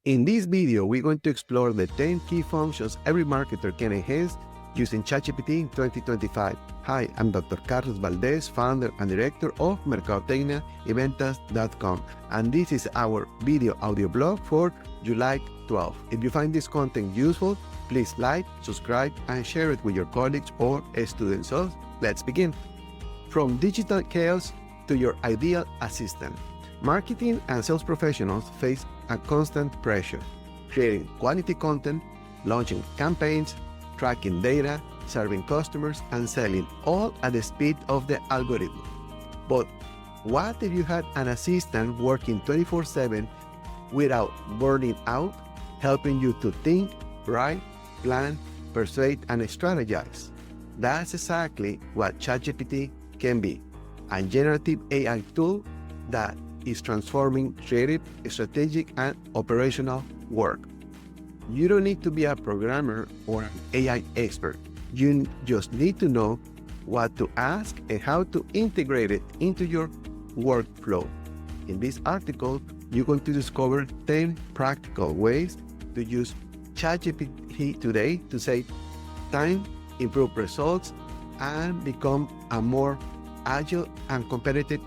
In this video, we're going to explore the 10 key functions every marketer can enhance using ChatGPT in 2025. Hi, I'm Dr. Carlos Valdez, founder and director of Mercadotecnia y Ventas.com, and this is our video audio blog for July 12. If you find this content useful, please like, subscribe, and share it with your colleagues or students. So let's begin. From digital chaos to your ideal assistant, marketing and sales professionals face a constant pressure, creating quality content, launching campaigns, tracking data, serving customers, and selling, all at the speed of the algorithm. But what if you had an assistant working 24/7 without burning out, helping you to think, write, plan, persuade, and strategize? That's exactly what ChatGPT can be, a generative AI tool that is transforming creative, strategic, and operational work. You don't need to be a programmer or an AI expert. You just need to know what to ask and how to integrate it into your workflow. In this article, you're going to discover 10 practical ways to use ChatGPT today to save time, improve results, and become a more agile and competitive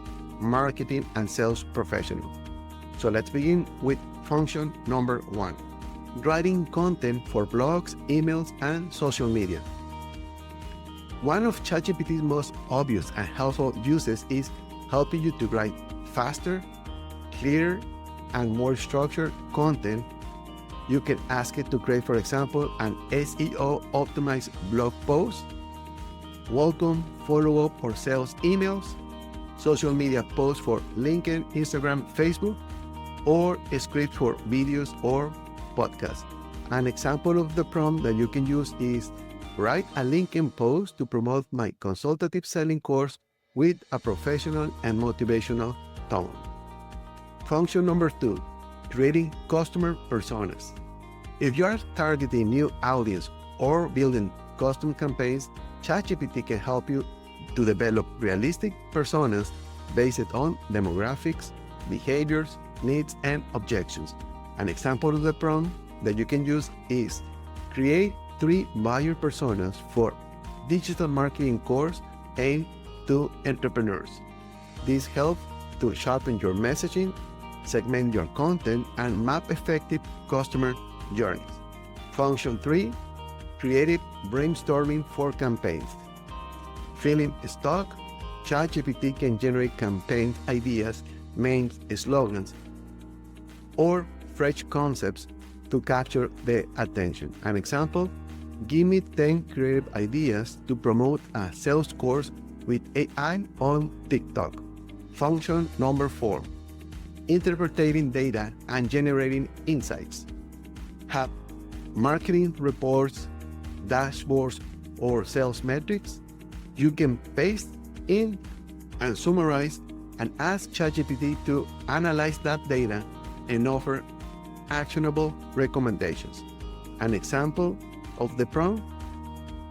marketing and sales professional. So let's begin with function number 1. Writing content for blogs, emails, and social media. One of ChatGPT's most obvious and helpful uses is helping you to write faster, clearer, and more structured content. You can ask it to create, for example, an SEO optimized blog post, welcome, follow-up, or sales emails, social media posts for LinkedIn, Instagram, Facebook, or a script for videos or podcasts. An example of the prompt that you can use is write a LinkedIn post to promote my consultative selling course with a professional and motivational tone. Function number 2, creating customer personas. If you are targeting new audience or building custom campaigns, ChatGPT can help you to develop realistic personas based on demographics, behaviors, needs, and objections. An example of the prompt that you can use is create 3 buyer personas for digital marketing course aimed to entrepreneurs. This helps to sharpen your messaging, segment your content, and map effective customer journeys. Function 3, creative brainstorming for campaigns. Feeling stuck? ChatGPT can generate campaign ideas, memes, slogans, or fresh concepts to capture the attention. An example, give me 10 creative ideas to promote a sales course with AI on TikTok. Function number 4, interpreting data and generating insights. Have marketing reports, dashboards, or sales metrics? You can paste in and summarize and ask ChatGPT to analyze that data and offer actionable recommendations. An example of the prompt,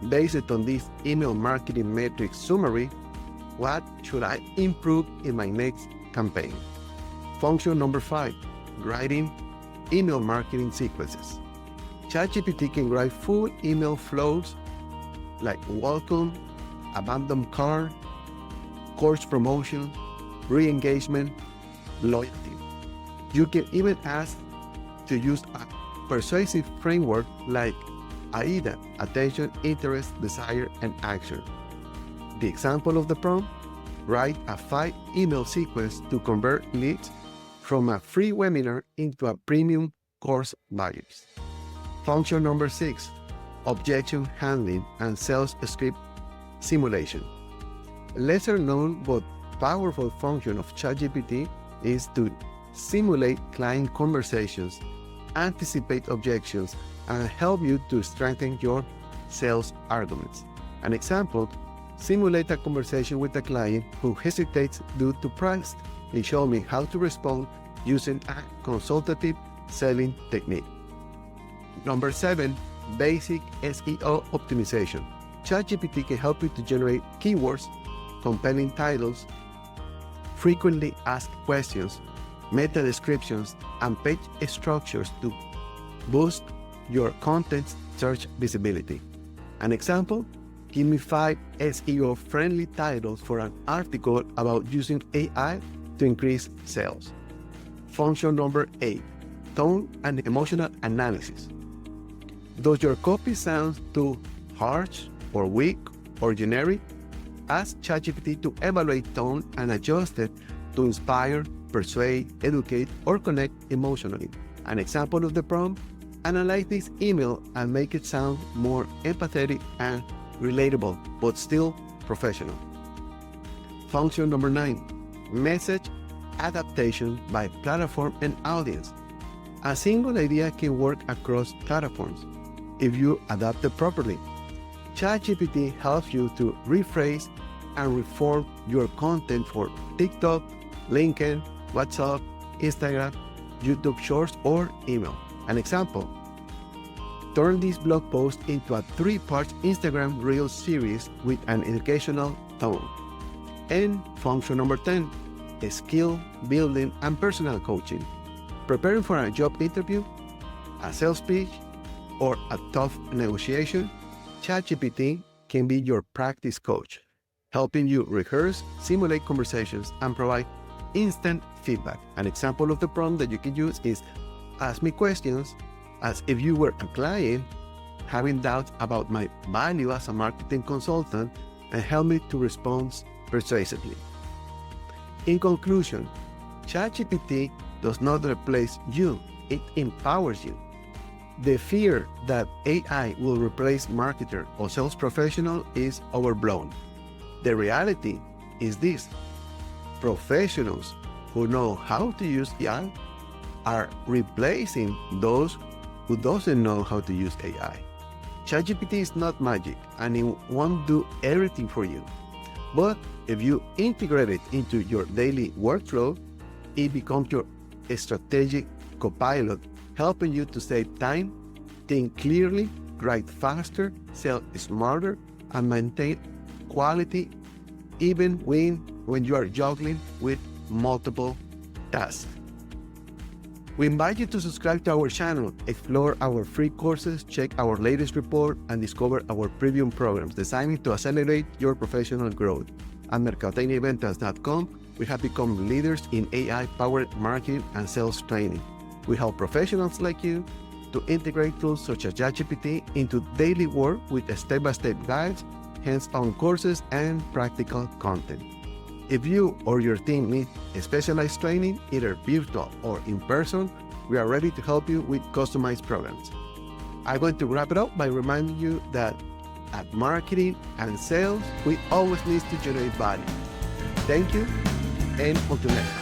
based on this email marketing metrics summary, what should I improve in my next campaign? Function number 5, writing email marketing sequences. ChatGPT can write full email flows like welcome, abandoned cart, course promotion, re-engagement, loyalty. You can even ask to use a persuasive framework like AIDA, attention, interest, desire, and action. The example of the prompt, write a 5 email sequence to convert leads from a free webinar into a premium course buyers. Function number 6, objection handling and sales script simulation. Lesser known but powerful function of ChatGPT is to simulate client conversations, anticipate objections, and help you to strengthen your sales arguments. An example, simulate a conversation with a client who hesitates due to price and show me how to respond using a consultative selling technique. Number 7, basic SEO optimization. ChatGPT can help you to generate keywords, compelling titles, frequently asked questions, meta descriptions, and page structures to boost your content's search visibility. An example, give me 5 SEO-friendly titles for an article about using AI to increase sales. Function number 8, tone and emotional analysis. Does your copy sound too harsh or weak or generic? Ask ChatGPT to evaluate tone and adjust it to inspire, persuade, educate, or connect emotionally. An example of the prompt, analyze this email and make it sound more empathetic and relatable, but still professional. Function number 9, message adaptation by platform and audience. A single idea can work across platforms if you adapt it properly. ChatGPT helps you to rephrase and reform your content for TikTok, LinkedIn, WhatsApp, Instagram, YouTube Shorts, or email. An example, turn this blog post into a 3-part Instagram Reels series with an educational tone. And function number 10, skill building and personal coaching. Preparing for a job interview, a sales pitch, or a tough negotiation, ChatGPT can be your practice coach, helping you rehearse, simulate conversations, and provide instant feedback. An example of the prompt that you can use is, ask me questions as if you were a client, having doubts about my value as a marketing consultant, and help me to respond persuasively. In conclusion, ChatGPT does not replace you, it empowers you. The fear that AI will replace marketer or sales professional is overblown. The reality is this: professionals who know how to use AI are replacing those who doesn't know how to use AI. ChatGPT is not magic and it won't do everything for you. But if you integrate it into your daily workflow, it becomes your strategic co-pilot, helping you to save time, think clearly, write faster, sell smarter, and maintain quality even when you are juggling with multiple tasks. We invite you to subscribe to our channel, explore our free courses, check our latest report, and discover our premium programs designed to accelerate your professional growth. At Mercadotecnia we have become leaders in AI-powered marketing and sales training. We help professionals like you to integrate tools such as ChatGPT into daily work with step-by-step guides, hands-on courses, and practical content. If you or your team need specialized training, either virtual or in person, we are ready to help you with customized programs. I'm going to wrap it up by reminding you that at marketing and sales, we always need to generate value. Thank you, and until next time.